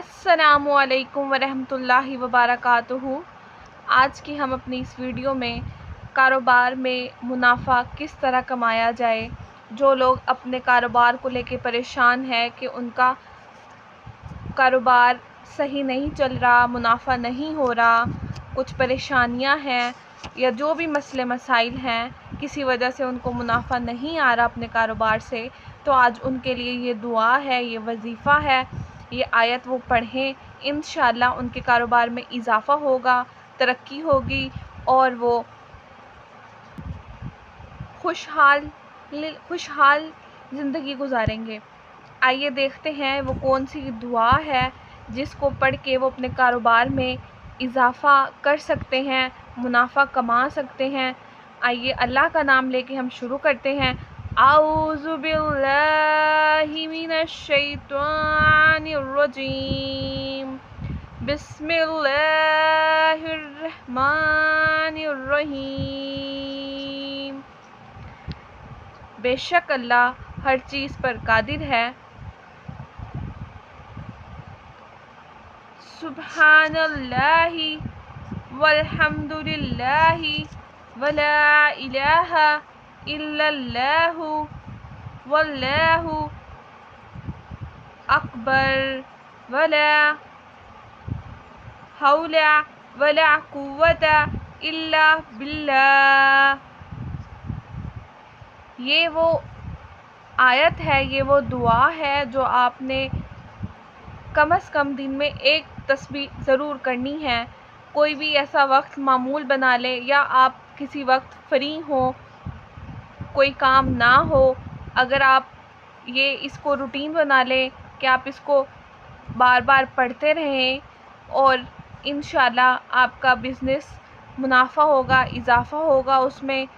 अस्सलामु अलैकुम वरहमतुल्लाहि वबरकातुहू। आज की हम अपनी इस वीडियो में कारोबार में मुनाफा किस तरह कमाया जाए। जो लोग अपने कारोबार को लेके परेशान हैं कि उनका कारोबार सही नहीं चल रहा, मुनाफा नहीं हो रहा, कुछ परेशानियां हैं या जो भी मसले मसाइल हैं, किसी वजह से उनको मुनाफा नहीं आ रहा अपने कारोबार से, तो आज उनके लिए ये दुआ है, ये वजीफ़ा है, ये आयत वो पढ़ें। इंशाअल्लाह उनके कारोबार में इजाफ़ा होगा, तरक्की होगी और वो खुशहाल ज़िंदगी गुजारेंगे। आइए देखते हैं वो कौन सी दुआ है जिसको पढ़ के वो अपने कारोबार में इजाफ़ा कर सकते हैं, मुनाफा कमा सकते हैं। आइए अल्लाह का नाम लेके हम शुरू करते हैं। आऊज़ु बिल्लाहि मिनश शैतानिर रजीम, बिस्मिल्लाहिर रहमानिर रहीम। बेशक अल्लाह हर चीज़ पर कादिर है। सुब्हानल्लाहि वल्हम्दुलिल्लाहि वला इलाहा इल्लल्लाहु वल्लाहु अकबर वला हौला वला कुव्वता इल्ला बिल्लाह। ये वो आयत है, ये वो दुआ है जो आपने कम से कम दिन में एक तस्बीह ज़रूर करनी है। कोई भी ऐसा वक्त मामूल बना ले या आप किसी वक्त फ्री हो, कोई काम ना हो, अगर आप ये इसको रूटीन बना लें कि आप इसको बार बार पढ़ते रहें और इंशाल्लाह आपका बिज़नेस मुनाफा होगा, इजाफ़ा होगा उसमें।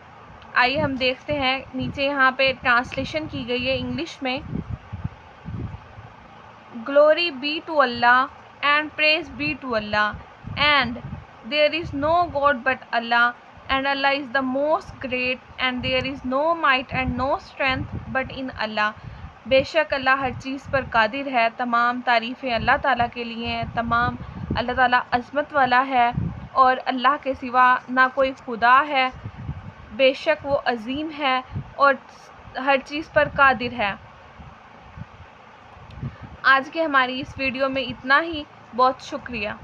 आइए हम देखते हैं, नीचे यहाँ पे ट्रांसलेशन की गई है इंग्लिश में। Glory be to Allah and praise be to Allah, and there is no God but Allah, and Allah is the most great, and there is no might and no strength but in Allah. बेशक अल्लाह हर चीज़ पर कादिर है। तमाम तारीफ़ें अल्लाह ताला के लिए हैं। तमाम अल्लाह ताला अज़मत वाला है और अल्लाह के सिवा ना कोई खुदा है। बेशक वो अज़ीम है और हर चीज़ पर कादिर है। आज के हमारी इस वीडियो में इतना ही। बहुत शुक्रिया।